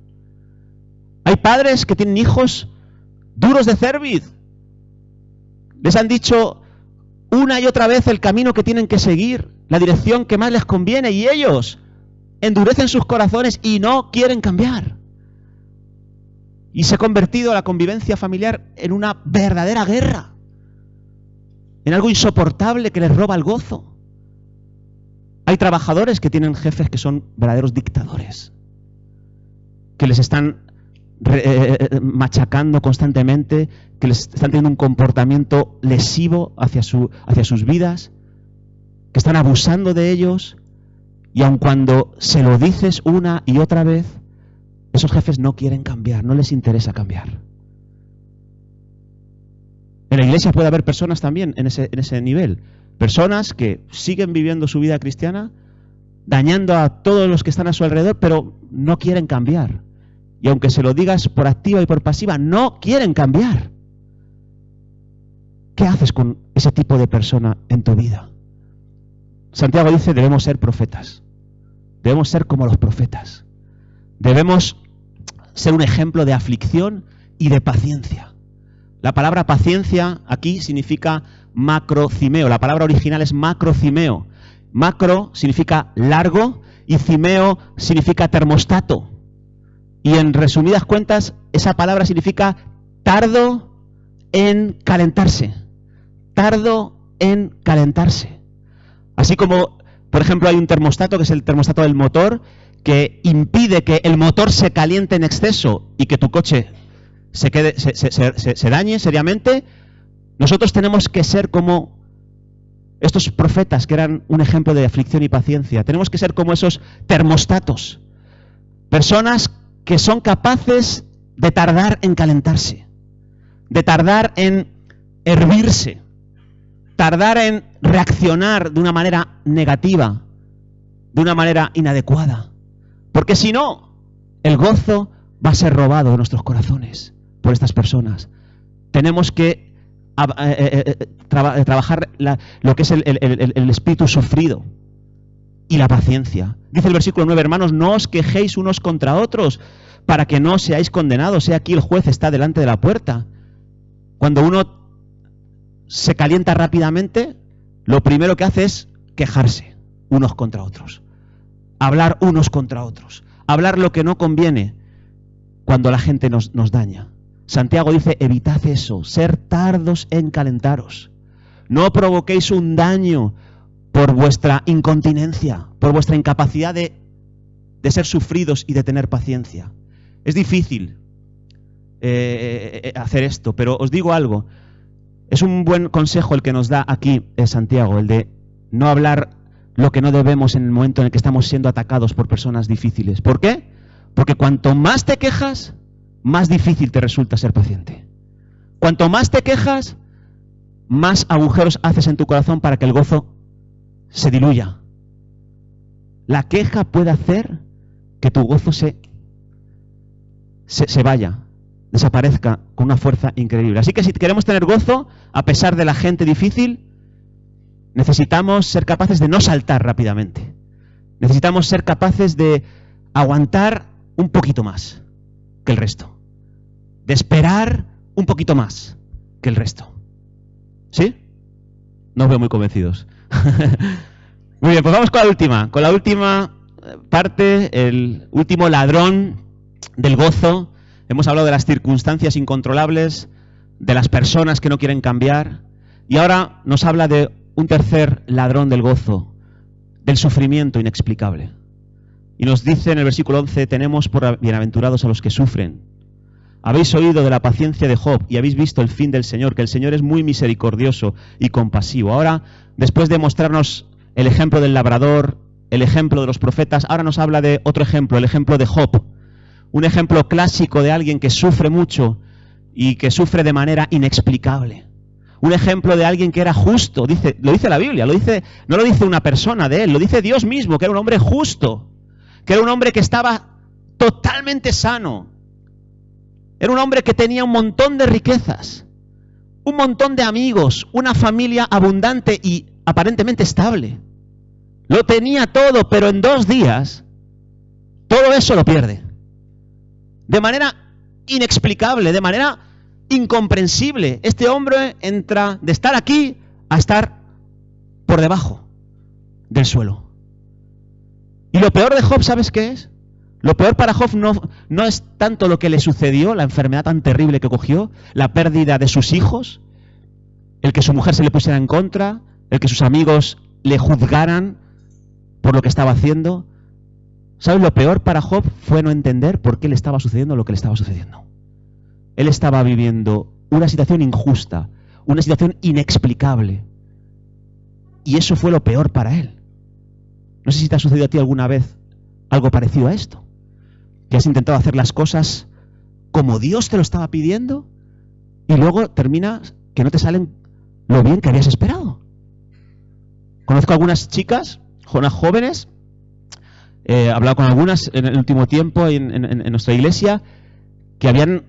Hay padres que tienen hijos duros de cerviz. Les han dicho una y otra vez el camino que tienen que seguir, la dirección que más les conviene, y ellos endurecen sus corazones y no quieren cambiar. Y se ha convertido la convivencia familiar en una verdadera guerra, en algo insoportable que les roba el gozo. Hay trabajadores que tienen jefes que son verdaderos dictadores, que les están machacando constantemente, que les están teniendo un comportamiento lesivo hacia sus vidas, que están abusando de ellos, y aun cuando se lo dices una y otra vez, esos jefes no quieren cambiar, no les interesa cambiar. En la iglesia puede haber personas también en ese nivel, personas que siguen viviendo su vida cristiana, dañando a todos los que están a su alrededor, pero no quieren cambiar. Y aunque se lo digas por activa y por pasiva, no quieren cambiar. ¿Qué haces con ese tipo de persona en tu vida? Santiago dice, debemos ser profetas. Debemos ser como los profetas. Debemos ser un ejemplo de aflicción y de paciencia. La palabra paciencia aquí significa macrocimeo. La palabra original es macrocimeo. Macro significa largo y cimeo significa termostato. Y en resumidas cuentas, esa palabra significa tardo en calentarse. Tardo en calentarse. Así como, por ejemplo, hay un termostato, que es el termostato del motor, que impide que el motor se caliente en exceso y que tu coche se dañe seriamente. Nosotros tenemos que ser como estos profetas que eran un ejemplo de aflicción y paciencia. Tenemos que ser como esos termostatos. Personas que son capaces de tardar en calentarse, de tardar en hervirse, tardar en reaccionar de una manera negativa, de una manera inadecuada. Porque si no, el gozo va a ser robado de nuestros corazones por estas personas. Tenemos que trabajar lo que es el espíritu sufrido y la paciencia. Dice el versículo 9, hermanos, no os quejéis unos contra otros para que no seáis condenados. He aquí el juez está delante de la puerta. Cuando uno se calienta rápidamente, lo primero que hace es quejarse unos contra otros, hablar unos contra otros, hablar lo que no conviene cuando la gente nos daña. Santiago dice, evitad eso, ser tardos en calentaros. No provoquéis un daño por vuestra incontinencia, por vuestra incapacidad de ser sufridos y de tener paciencia. Es difícil hacer esto, pero os digo algo. Es un buen consejo el que nos da aquí Santiago, el de no hablar lo que no debemos en el momento en el que estamos siendo atacados por personas difíciles. ¿Por qué? Porque cuanto más te quejas, más difícil te resulta ser paciente. Cuanto más te quejas, más agujeros haces en tu corazón para que el gozo se diluya. La queja puede hacer que tu gozo se vaya, desaparezca con una fuerza increíble. Así que si queremos tener gozo, a pesar de la gente difícil, necesitamos ser capaces de no saltar rápidamente. Necesitamos ser capaces de aguantar un poquito más que el resto. De esperar un poquito más que el resto. ¿Sí? No os veo muy convencidos. Muy bien, pues vamos con la última parte, el último ladrón del gozo. Hemos hablado de las circunstancias incontrolables, de las personas que no quieren cambiar, y ahora nos habla de un tercer ladrón del gozo, del sufrimiento inexplicable. Y nos dice en el versículo 11, tenemos por bienaventurados a los que sufren. Habéis oído de la paciencia de Job y habéis visto el fin del Señor, que el Señor es muy misericordioso y compasivo. Ahora, después de mostrarnos el ejemplo del labrador, el ejemplo de los profetas, ahora nos habla de otro ejemplo, el ejemplo de Job. Un ejemplo clásico de alguien que sufre mucho y que sufre de manera inexplicable. Un ejemplo de alguien que era justo, lo dice la Biblia, no lo dice una persona de él, lo dice Dios mismo, que era un hombre justo, que era un hombre que estaba totalmente sano. Era un hombre que tenía un montón de riquezas, un montón de amigos, una familia abundante y aparentemente estable. Lo tenía todo, pero en 2 días todo eso lo pierde. De manera inexplicable, de manera incomprensible. Este hombre entra de estar aquí a estar por debajo del suelo. Y lo peor de Job, ¿sabes qué es? Lo peor para Job no es tanto lo que le sucedió, la enfermedad tan terrible que cogió, la pérdida de sus hijos, el que su mujer se le pusiera en contra, el que sus amigos le juzgaran por lo que estaba haciendo. ¿Sabes? Lo peor para Job fue no entender por qué le estaba sucediendo lo que le estaba sucediendo. Él estaba viviendo una situación injusta, una situación inexplicable. Y eso fue lo peor para él. No sé si te ha sucedido a ti alguna vez algo parecido a esto. Que has intentado hacer las cosas como Dios te lo estaba pidiendo y luego terminas que no te salen lo bien que habías esperado. Conozco algunas chicas, unas jóvenes, he hablado con algunas en el último tiempo en nuestra iglesia, que habían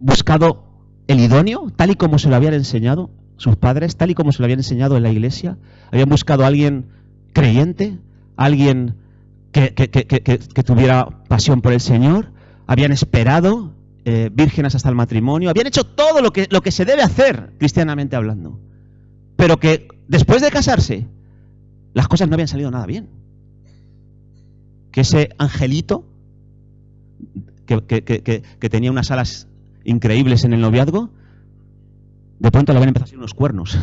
buscado el idóneo, tal y como se lo habían enseñado sus padres, tal y como se lo habían enseñado en la iglesia. Habían buscado a alguien creyente, alguien que tuviera pasión por el Señor. Habían esperado vírgenes hasta el matrimonio. Habían hecho todo lo que se debe hacer, cristianamente hablando. Pero que después de casarse, las cosas no habían salido nada bien. Que ese angelito que tenía unas alas increíbles en el noviazgo, de pronto le habían empezado a salir unos cuernos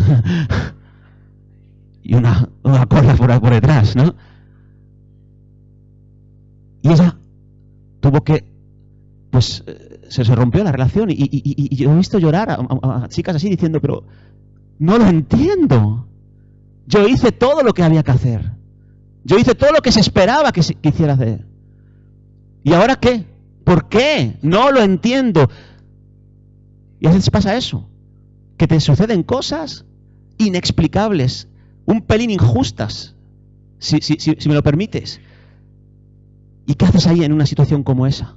y una cola por detrás, ¿no? Y ella tuvo que, pues, se rompió la relación y yo he visto llorar a chicas así diciendo, pero no lo entiendo. Yo hice todo lo que había que hacer. Yo hice todo lo que se esperaba que hiciera hacer. ¿Y ahora qué? ¿Por qué? No lo entiendo. Y a veces pasa eso, que te suceden cosas inexplicables, un pelín injustas, si me lo permites. ¿Y qué haces ahí en una situación como esa?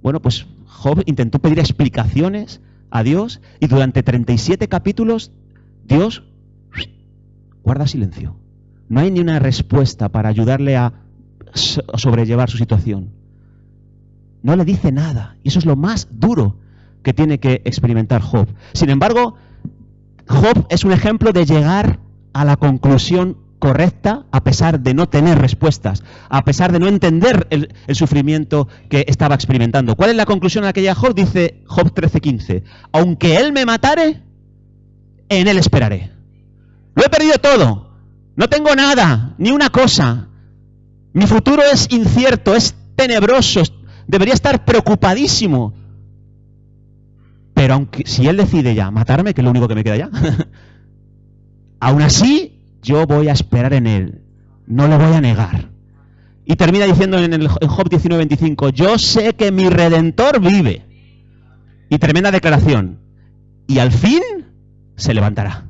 Bueno, pues Job intentó pedir explicaciones a Dios y durante 37 capítulos Dios guarda silencio. No hay ni una respuesta para ayudarle a sobrellevar su situación. No le dice nada. Y eso es lo más duro que tiene que experimentar Job. Sin embargo, Job es un ejemplo de llegar a la conclusión correcta a pesar de no tener respuestas, a pesar de no entender el sufrimiento que estaba experimentando. ¿Cuál es la conclusión a la que llega Job? Dice Job 13:15. Aunque él me matare, en él esperaré. Lo he perdido todo. No tengo nada, ni una cosa. Mi futuro es incierto, es tenebroso. Debería estar preocupadísimo. Pero aunque si él decide ya matarme, que es lo único que me queda ya, aún así yo voy a esperar en él. No le voy a negar. Y termina diciendo en Job 19:25, yo sé que mi Redentor vive. Y tremenda declaración. Y al fin se levantará.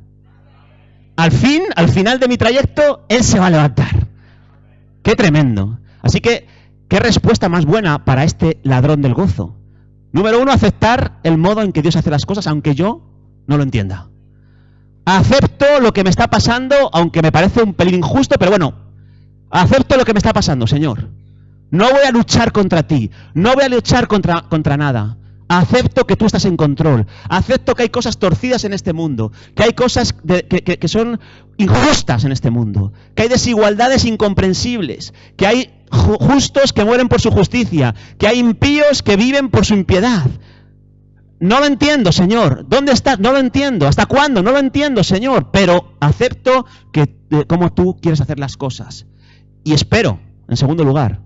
Al final de mi trayecto, él se va a levantar. ¡Qué tremendo! Así que, ¿qué respuesta más buena para este ladrón del gozo? Número 1, aceptar el modo en que Dios hace las cosas, aunque yo no lo entienda. Acepto lo que me está pasando, aunque me parece un pelín injusto, pero bueno, acepto lo que me está pasando, Señor. No voy a luchar contra ti, no voy a luchar contra nada. Acepto que tú estás en control. Acepto que hay cosas torcidas en este mundo, que hay cosas que son injustas en este mundo, que hay desigualdades incomprensibles, que hay justos que mueren por su justicia, que hay impíos que viven por su impiedad. No lo entiendo, Señor. ¿Dónde estás? No lo entiendo. ¿Hasta cuándo? No lo entiendo, Señor. Pero acepto cómo tú quieres hacer las cosas. Y espero, en segundo lugar,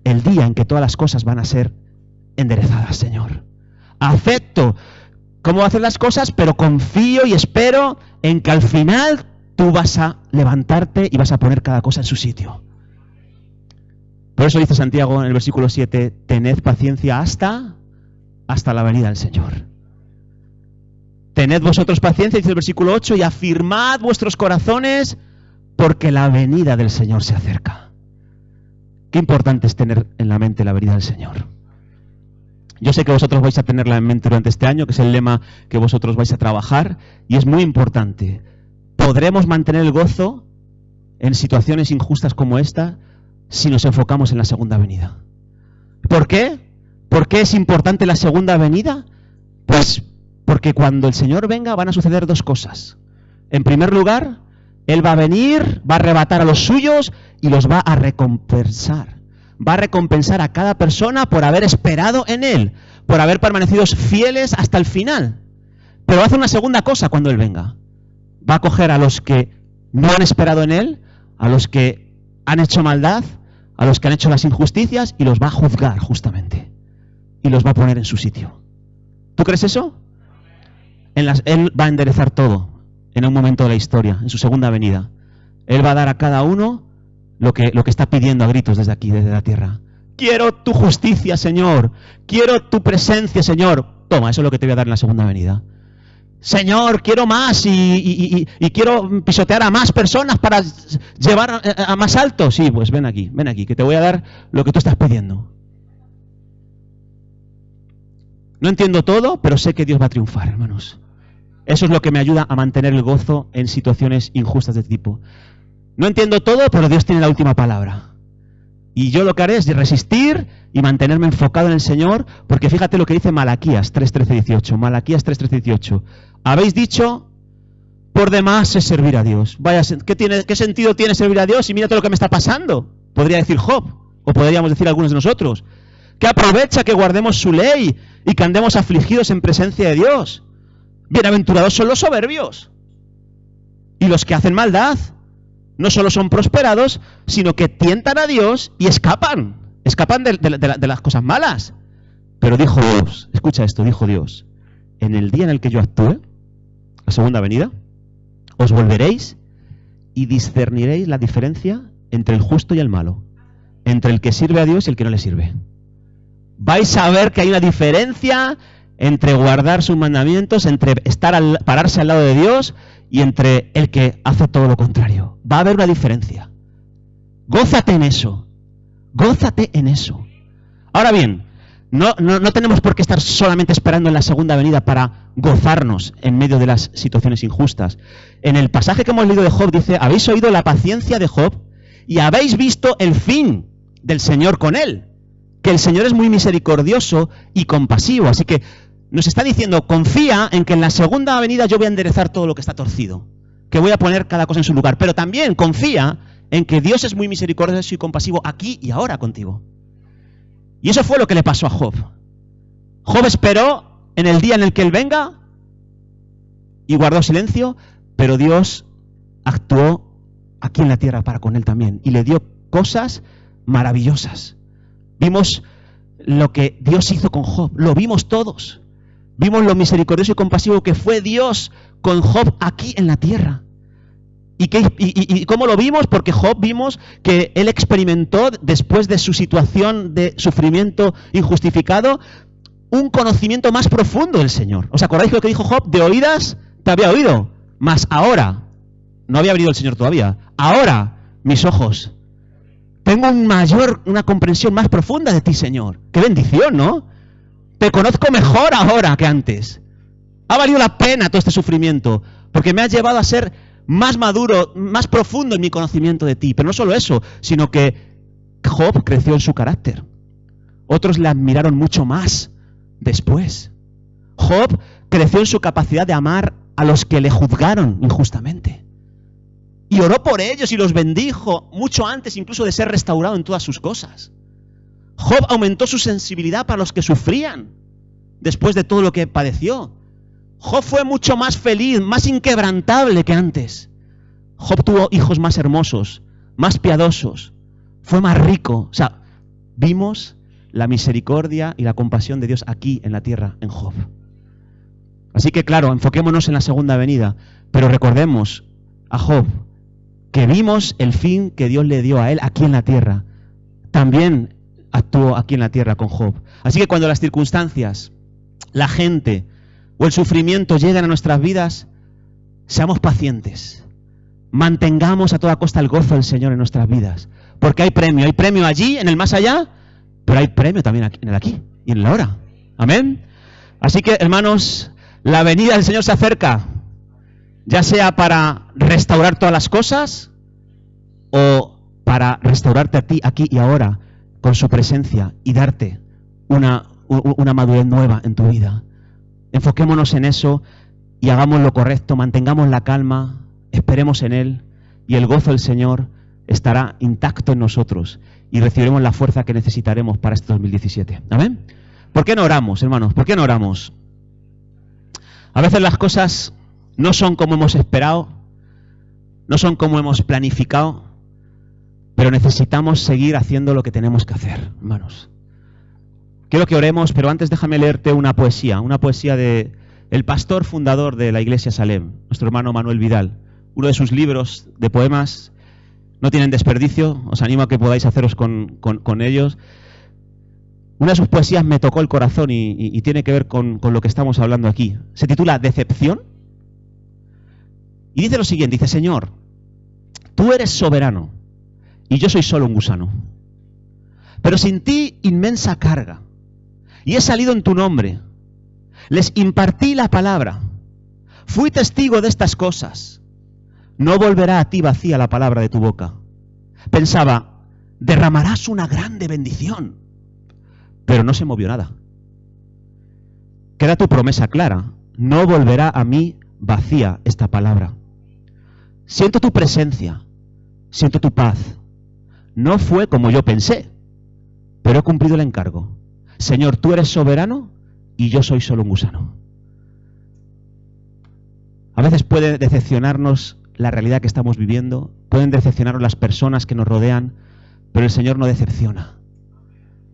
el día en que todas las cosas van a ser enderezadas, Señor. Acepto cómo hacer las cosas, pero confío y espero en que al final tú vas a levantarte y vas a poner cada cosa en su sitio. Por eso dice Santiago en el versículo 7, tened paciencia hasta la venida del Señor. Tened vosotros paciencia, dice el versículo 8, y afirmad vuestros corazones porque la venida del Señor se acerca. Qué importante es tener en la mente la venida del Señor. Yo sé que vosotros vais a tenerla en mente durante este año, que es el lema que vosotros vais a trabajar, y es muy importante. ¿Podremos mantener el gozo en situaciones injustas como esta si nos enfocamos en la segunda venida? ¿Por qué? ¿Por qué es importante la segunda venida? Pues porque cuando el Señor venga van a suceder dos cosas. En primer lugar, Él va a venir, va a arrebatar a los suyos y los va a recompensar. Va a recompensar a cada persona por haber esperado en Él, por haber permanecido fieles hasta el final. Pero hace una segunda cosa cuando Él venga. Va a coger a los que no han esperado en Él, a los que han hecho maldad, a los que han hecho las injusticias y los va a juzgar justamente. Y los va a poner en su sitio. ¿Tú crees eso? Él va a enderezar todo en un momento de la historia, en su segunda venida. Él va a dar a cada uno lo que está pidiendo a gritos desde aquí, desde la tierra. Quiero tu justicia, Señor. Quiero tu presencia, Señor. Toma, eso es lo que te voy a dar en la segunda venida. Señor, quiero más y quiero pisotear a más personas para llevar a más alto. Sí, pues ven aquí, que te voy a dar lo que tú estás pidiendo. No entiendo todo, pero sé que Dios va a triunfar, hermanos. Eso es lo que me ayuda a mantener el gozo en situaciones injustas de este tipo. No entiendo todo, pero Dios tiene la última palabra. Y yo lo que haré es resistir y mantenerme enfocado en el Señor, porque fíjate lo que dice Malaquías 3:13-18. Malaquías 3:13-18. Habéis dicho, por demás es servir a Dios. Vaya, ¿qué sentido tiene servir a Dios? Y mira todo lo que me está pasando. Podría decir Job, o podríamos decir algunos de nosotros. ¿Qué aprovecha que guardemos su ley y que andemos afligidos en presencia de Dios? Bienaventurados son los soberbios. Y los que hacen maldad no solo son prosperados, sino que tientan a Dios y escapan de las cosas malas. Pero dijo Dios, escucha esto, dijo Dios, en el día en el que yo actúe, la segunda venida, os volveréis y discerniréis la diferencia entre el justo y el malo, entre el que sirve a Dios y el que no le sirve. Vais a ver que hay una diferencia entre guardar sus mandamientos, entre pararse al lado de Dios y entre el que hace todo lo contrario. Va a haber una diferencia. Gózate en eso. Gózate en eso. Ahora bien, no tenemos por qué estar solamente esperando en la segunda venida para gozarnos en medio de las situaciones injustas. En el pasaje que hemos leído de Job dice, habéis oído la paciencia de Job y habéis visto el fin del Señor con él, que el Señor es muy misericordioso y compasivo. Así que nos está diciendo, confía en que en la segunda venida yo voy a enderezar todo lo que está torcido, que voy a poner cada cosa en su lugar, pero también confía en que Dios es muy misericordioso y compasivo aquí y ahora contigo. Y eso fue lo que le pasó a Job. Job esperó en el día en el que él venga y guardó silencio, pero Dios actuó aquí en la tierra para con él también y le dio cosas maravillosas. Vimos lo que Dios hizo con Job, lo vimos todos. Vimos lo misericordioso y compasivo que fue Dios con Job aquí en la tierra. ¿Y cómo lo vimos? Porque Job vimos que él experimentó, después de su situación de sufrimiento injustificado, un conocimiento más profundo del Señor. ¿Os acordáis de lo que dijo Job? De oídas te había oído, mas ahora, no había venido el Señor todavía, ahora mis ojos, tengo una comprensión más profunda de ti, Señor. ¡Qué bendición!, ¿no? Te conozco mejor ahora que antes. Ha valido la pena todo este sufrimiento, porque me has llevado a ser más maduro, más profundo en mi conocimiento de ti. Pero no solo eso, sino que Job creció en su carácter. Otros le admiraron mucho más después. Job creció en su capacidad de amar a los que le juzgaron injustamente. Y oró por ellos y los bendijo mucho antes incluso de ser restaurado en todas sus cosas. Job aumentó su sensibilidad para los que sufrían después de todo lo que padeció. Job fue mucho más feliz, más inquebrantable que antes. Job tuvo hijos más hermosos, más piadosos, fue más rico. O sea, vimos la misericordia y la compasión de Dios aquí en la tierra, en Job. Así que claro, enfoquémonos en la segunda venida, pero recordemos a Job que vimos el fin que Dios le dio a él aquí en la tierra. También actuó aquí en la tierra con Job. Así que cuando las circunstancias, la gente o el sufrimiento lleguen a nuestras vidas, seamos pacientes. Mantengamos a toda costa el gozo del Señor en nuestras vidas. Porque hay premio allí, en el más allá, pero hay premio también aquí, en el aquí y en el ahora. Amén. Así que, hermanos, la venida del Señor se acerca, ya sea para restaurar todas las cosas o para restaurarte a ti aquí y ahora con su presencia y darte una madurez nueva en tu vida. Enfoquémonos en eso y hagamos lo correcto, mantengamos la calma, esperemos en Él y el gozo del Señor estará intacto en nosotros y recibiremos la fuerza que necesitaremos para este 2017. ¿Amén? ¿Por qué no oramos, hermanos? ¿Por qué no oramos? A veces las cosas no son como hemos esperado, no son como hemos planificado, pero necesitamos seguir haciendo lo que tenemos que hacer, hermanos. Quiero que oremos, pero antes déjame leerte una poesía de el pastor fundador de la Iglesia Salem, nuestro hermano Manuel Vidal. Uno de sus libros de poemas no tienen desperdicio, os animo a que podáis haceros con ellos. Una de sus poesías me tocó el corazón y tiene que ver con lo que estamos hablando aquí. Se titula Decepción y dice lo siguiente, dice: Señor, tú eres soberano y yo soy solo un gusano, pero sin ti inmensa carga. Y he salido en tu nombre, les impartí la palabra, fui testigo de estas cosas. No volverá a ti vacía la palabra de tu boca. Pensaba, derramarás una grande bendición, pero no se movió nada. Queda tu promesa clara, no volverá a mí vacía esta palabra. Siento tu presencia, siento tu paz. No fue como yo pensé, pero he cumplido el encargo. Señor, tú eres soberano y yo soy solo un gusano. A veces puede decepcionarnos la realidad que estamos viviendo, pueden decepcionarnos las personas que nos rodean, pero el Señor no decepciona.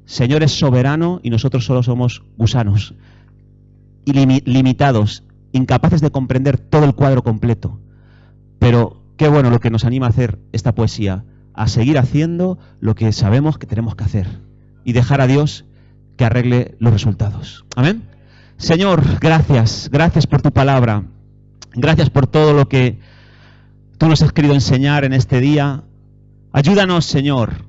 Señor es soberano y nosotros solo somos gusanos, limitados, incapaces de comprender todo el cuadro completo. Pero qué bueno lo que nos anima a hacer esta poesía, a seguir haciendo lo que sabemos que tenemos que hacer y dejar a Dios que arregle los resultados. Amén. Señor, gracias por tu palabra, gracias por todo lo que tú nos has querido enseñar en este día. Ayúdanos, Señor,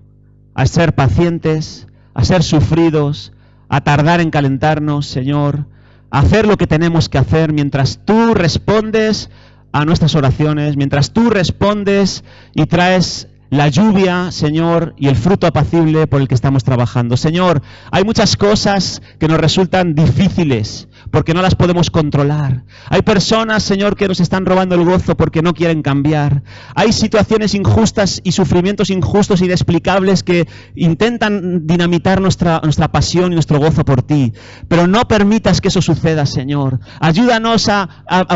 a ser pacientes, a ser sufridos, a tardar en calentarnos, Señor, a hacer lo que tenemos que hacer mientras tú respondes a nuestras oraciones, mientras tú respondes y traes la lluvia, Señor, y el fruto apacible por el que estamos trabajando. Señor, hay muchas cosas que nos resultan difíciles porque no las podemos controlar. Hay personas, Señor, que nos están robando el gozo porque no quieren cambiar. Hay situaciones injustas y sufrimientos injustos e inexplicables que intentan dinamitar nuestra pasión y nuestro gozo por ti. Pero no permitas que eso suceda, Señor. Ayúdanos a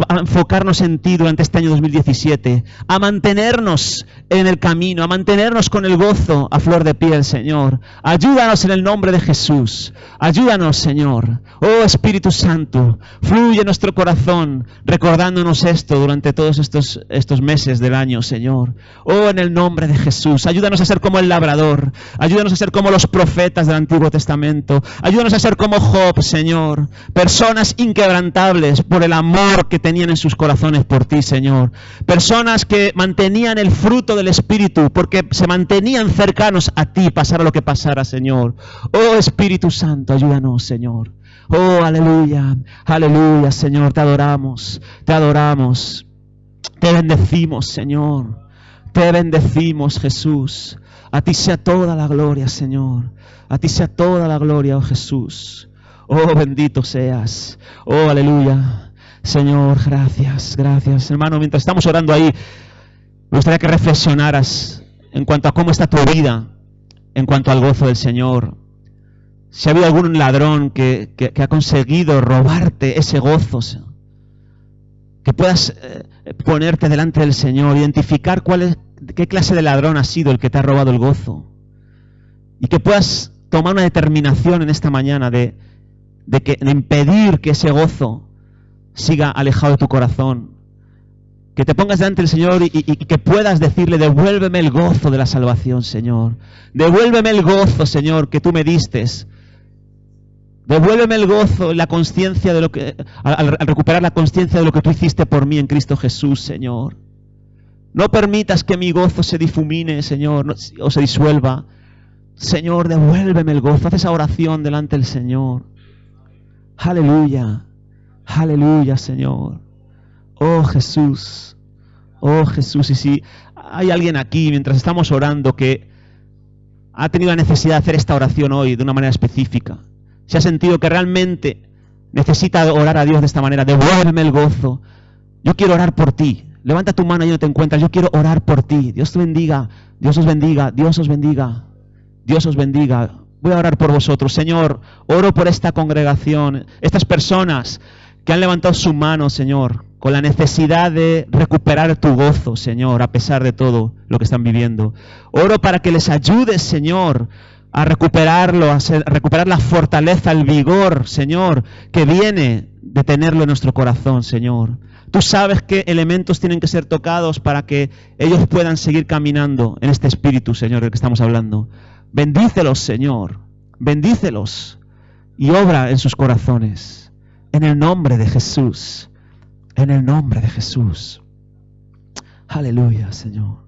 enfocarnos en ti durante este año 2017, a mantenernos en el camino, a mantenernos con el gozo a flor de piel, Señor. Ayúdanos en el nombre de Jesús. Ayúdanos, Señor. Oh Espíritu Santo, fluye en nuestro corazón recordándonos esto durante todos estos meses del año, Señor. Oh, en el nombre de Jesús, ayúdanos a ser como el labrador. Ayúdanos a ser como los profetas del Antiguo Testamento. Ayúdanos a ser como Job, Señor. Personas inquebrantables por el amor que tenían en sus corazones por ti, Señor. Personas que mantenían el fruto del Espíritu porque se mantenían cercanos a ti, pasara lo que pasara, Señor. Oh Espíritu Santo, ayúdanos, Señor. Oh, aleluya, aleluya, Señor, te adoramos, te bendecimos, Señor, te bendecimos, Jesús. A ti sea toda la gloria, Señor, a ti sea toda la gloria, oh Jesús. Oh, bendito seas, oh, aleluya, Señor, gracias, hermano. Mientras estamos orando ahí, me gustaría que reflexionaras en cuanto a cómo está tu vida, en cuanto al gozo del Señor. Si ha habido algún ladrón que ha conseguido robarte ese gozo, que puedas ponerte delante del Señor, identificar qué clase de ladrón ha sido el que te ha robado el gozo, y que puedas tomar una determinación en esta mañana de impedir que ese gozo siga alejado de tu corazón, que te pongas delante del Señor y que puedas decirle: devuélveme el gozo de la salvación, Señor, devuélveme el gozo, Señor, que tú me distes. Devuélveme el gozo, la conciencia de lo que, al recuperar la conciencia de lo que tú hiciste por mí en Cristo Jesús, Señor. No permitas que mi gozo se difumine, Señor, o se disuelva. Señor, devuélveme el gozo. Haz esa oración delante del Señor. Aleluya, aleluya, Señor. Oh Jesús, oh Jesús. Y si hay alguien aquí mientras estamos orando que ha tenido la necesidad de hacer esta oración hoy de una manera específica, si ha sentido que realmente necesita orar a Dios de esta manera: devuélveme el gozo, yo quiero orar por ti. Levanta tu mano ahí donde te encuentras, yo quiero orar por ti. Dios te bendiga, Dios os bendiga, Dios os bendiga, Dios os bendiga. Voy a orar por vosotros. Señor, oro por esta congregación, estas personas que han levantado su mano, Señor, con la necesidad de recuperar tu gozo, Señor, a pesar de todo lo que están viviendo. Oro para que les ayudes, Señor, a recuperarlo, a recuperar la fortaleza, el vigor, Señor, que viene de tenerlo en nuestro corazón, Señor. Tú sabes qué elementos tienen que ser tocados para que ellos puedan seguir caminando en este espíritu, Señor, del que estamos hablando. Bendícelos, Señor, bendícelos y obra en sus corazones. En el nombre de Jesús, en el nombre de Jesús. Aleluya, Señor.